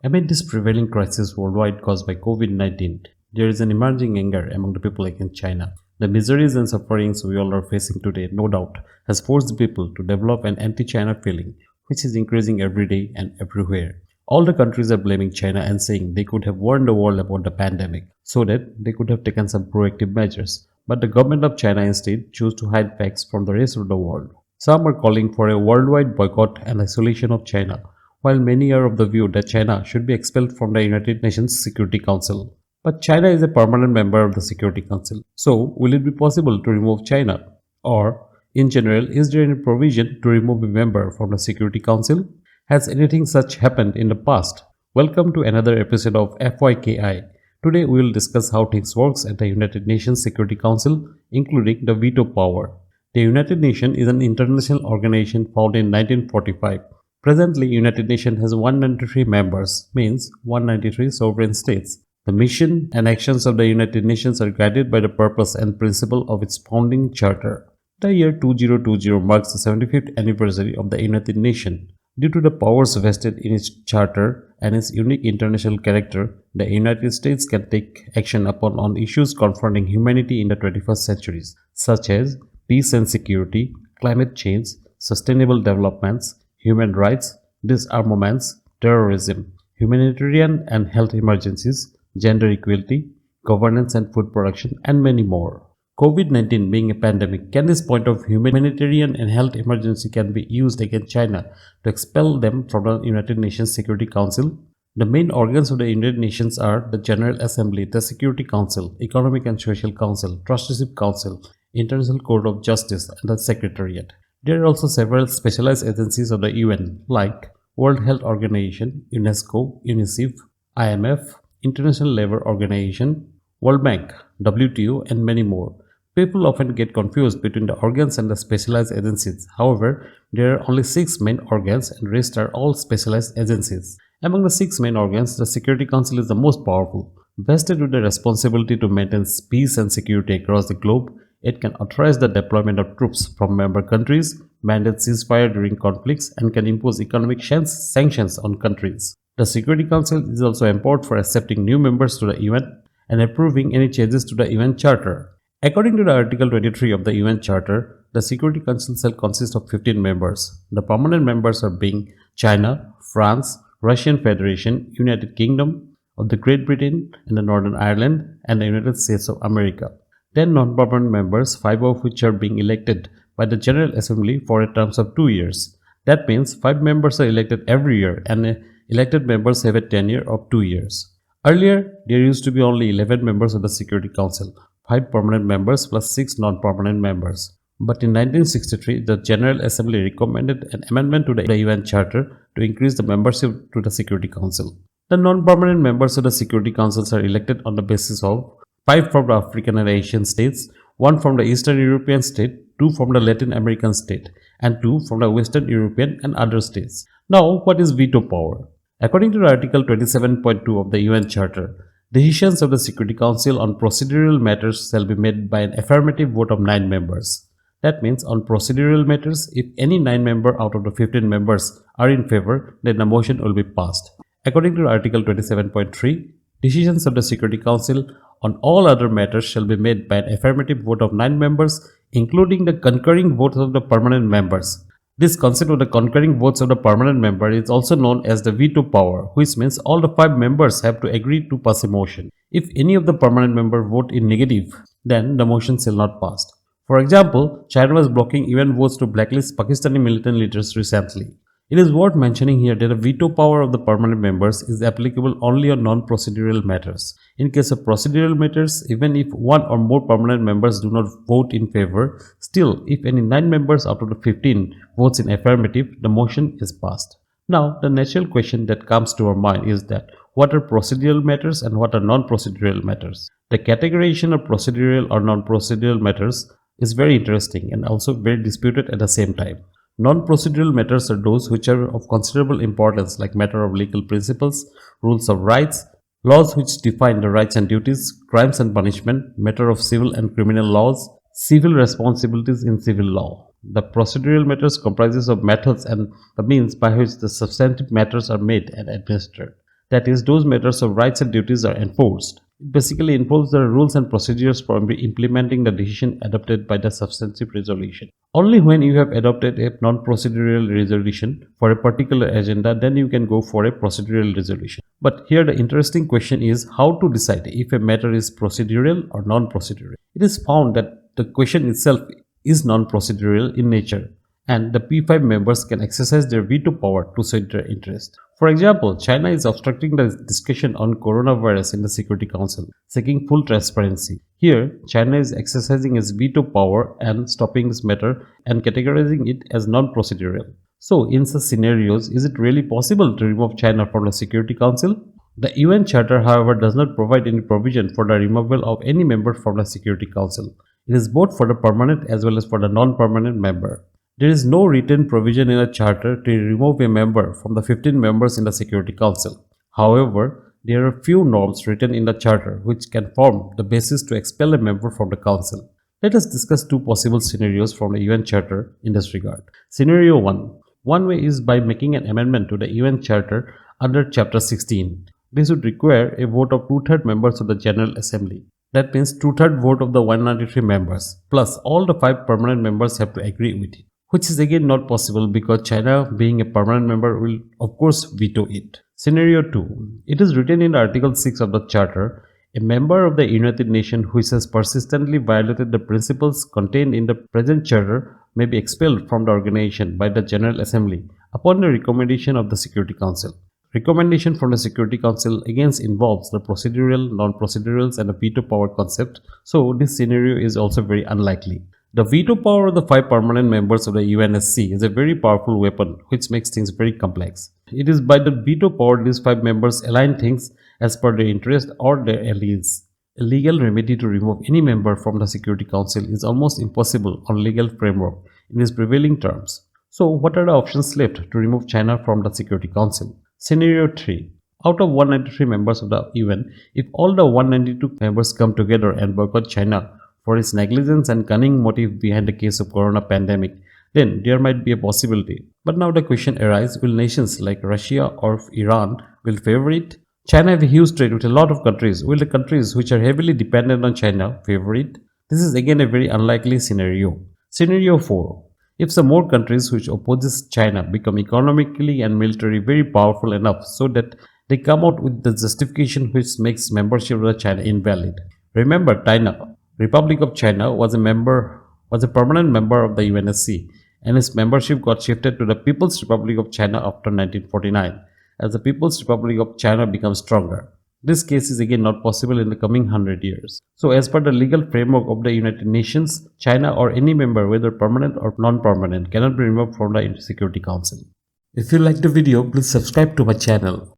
Amid this prevailing crisis worldwide caused by COVID-19, there is an emerging anger among the people against China. The miseries and sufferings we all are facing today, no doubt, has forced the people to develop an anti-China feeling, which is increasing every day and everywhere. All the countries are blaming China and saying they could have warned the world about the pandemic so that they could have taken some proactive measures. But the government of China instead chose to hide facts from the rest of the world. Some are calling for a worldwide boycott and isolation of China, while many are of the view that China should be expelled from the United Nations Security Council. But China is a permanent member of the Security Council. So, will it be possible to remove China? Or, in general, is there any provision to remove a member from the Security Council? Has anything such happened in the past? Welcome to another episode of FYKI. Today we will discuss how things works at the United Nations Security Council, including the veto power. The United Nations is an international organization founded in 1945. Presently, United Nations has 193 members, means 193 sovereign states. The mission and actions of the United Nations are guided by the purpose and principle of its founding charter. The year 2020 marks the 75th anniversary of the United Nations. Due to the powers vested in its charter and its unique international character, the United States can take action upon on issues confronting humanity in the 21st century, such as peace and security, climate change, sustainable developments, human rights, disarmaments, terrorism, humanitarian and health emergencies, gender equality, governance and food production, and many more. COVID-19 being a pandemic, can this point of humanitarian and health emergency can be used against China to expel them from the United Nations Security Council? The main organs of the United Nations are the General Assembly, the Security Council, Economic and Social Council, Trusteeship Council, International Court of Justice, and the Secretariat. There are also several specialized agencies of the UN like World Health Organization, UNESCO, UNICEF, IMF, International Labour Organization, World Bank, WTO, and many more. People often get confused between the organs and the specialized agencies. However, there are only 6 main organs and rest are all specialized agencies. Among the 6 main organs, the Security Council is the most powerful. Vested with the responsibility to maintain peace and security across the globe, it can authorize the deployment of troops from member countries, mandate ceasefire during conflicts, and can impose economic sanctions on countries. The Security Council is also empowered for accepting new members to the UN and approving any changes to the UN Charter. According to the Article 23 of the UN Charter, the Security Council shall consist of 15 members. The permanent members are being China, France, Russian Federation, United Kingdom of the Great Britain and the Northern Ireland, and the United States of America. 10 non-permanent members, 5 of which are being elected by the General Assembly for a term of 2 years. That means 5 members are elected every year and elected members have a tenure of 2 years. Earlier, there used to be only 11 members of the Security Council, 5 permanent members plus 6 non-permanent members. But in 1963, the General Assembly recommended an amendment to the UN Charter to increase the membership to the Security Council. The non-permanent members of the Security Councils are elected on the basis of 5 from the African and Asian states, 1 from the Eastern European state, 2 from the Latin American state, and 2 from the Western European and other states. Now, what is veto power? According to Article 27.2 of the UN Charter, decisions of the Security Council on procedural matters shall be made by an affirmative vote of 9 members. That means on procedural matters, if any 9 members out of the 15 members are in favor, then the motion will be passed. According to Article 27.3, decisions of the Security Council on all other matters shall be made by an affirmative vote of 9 members, including the concurring votes of the permanent members. This concept of the concurring votes of the permanent member is also known as the veto power, which means all the 5 members have to agree to pass a motion. If any of the permanent members vote in negative, then the motion shall not pass. For example, China was blocking UN votes to blacklist Pakistani militant leaders recently. It is worth mentioning here that the veto power of the permanent members is applicable only on non-procedural matters. In case of procedural matters, even if 1 or more permanent members do not vote in favor, still, if any 9 members out of the 15 votes in affirmative, the motion is passed. Now, the natural question that comes to our mind is that what are procedural matters and what are non-procedural matters? The categorization of procedural or non-procedural matters is very interesting and also very disputed at the same time. Non-procedural matters are those which are of considerable importance, like matter of legal principles, rules of rights, laws which define the rights and duties, crimes and punishment, matter of civil and criminal laws, civil responsibilities in civil law. The procedural matters comprises of methods and the means by which the substantive matters are made and administered. That is, those matters of rights and duties are enforced. It basically involves the rules and procedures for implementing the decision adopted by the substantive resolution. Only when you have adopted a non-procedural resolution for a particular agenda, then you can go for a procedural resolution. But here the interesting question is how to decide if a matter is procedural or non-procedural. It is found that the question itself is non-procedural in nature, and the P5 members can exercise their veto power to suit their interest. For example, China is obstructing the discussion on coronavirus in the Security Council, seeking full transparency. Here, China is exercising its veto power and stopping this matter and categorizing it as non-procedural. So, in such scenarios, is it really possible to remove China from the Security Council? The UN Charter, however, does not provide any provision for the removal of any member from the Security Council. It is both for the permanent as well as for the non-permanent member. There is no written provision in the Charter to remove a member from the 15 members in the Security Council. However, there are few norms written in the Charter which can form the basis to expel a member from the Council. Let us discuss two possible scenarios from the UN Charter in this regard. Scenario 1. One way is by making an amendment to the UN Charter under Chapter 16. This would require a vote of 2/3 members of the General Assembly. That means 2/3 vote of the 193 members, plus all the 5 permanent members have to agree with it, which is again not possible because China, being a permanent member, will of course veto it. Scenario 2. It is written in Article 6 of the Charter, a member of the United Nations who has persistently violated the principles contained in the present Charter may be expelled from the organization by the General Assembly upon the recommendation of the Security Council. Recommendation from the Security Council again involves the procedural, non-procedurals and the veto power concept, so this scenario is also very unlikely. The veto power of the 5 permanent members of the UNSC is a very powerful weapon which makes things very complex. It is by the veto power these 5 members align things as per their interest or their allies. A legal remedy to remove any member from the Security Council is almost impossible on legal framework in its prevailing terms. So what are the options left to remove China from the Security Council? Scenario 3. Out of 193 members of the UN, if all the 192 members come together and boycott China for its negligence and cunning motive behind the case of corona pandemic, then there might be a possibility. But now the question arises, will nations like Russia or Iran will favor it? China have a huge trade with a lot of countries. Will the countries which are heavily dependent on China favor it? This is again a very unlikely scenario. Scenario 4. If some more countries which opposes China become economically and militarily very powerful enough so that they come out with the justification which makes membership of China invalid. Remember, China, Republic of China was a permanent member of the UNSC, and its membership got shifted to the People's Republic of China after 1949 as the People's Republic of China becomes stronger. This case is again not possible in the coming 100 years. So as per the legal framework of the United Nations, China or any member, whether permanent or non-permanent, cannot be removed from the Security Council. If you liked the video, please subscribe to my channel.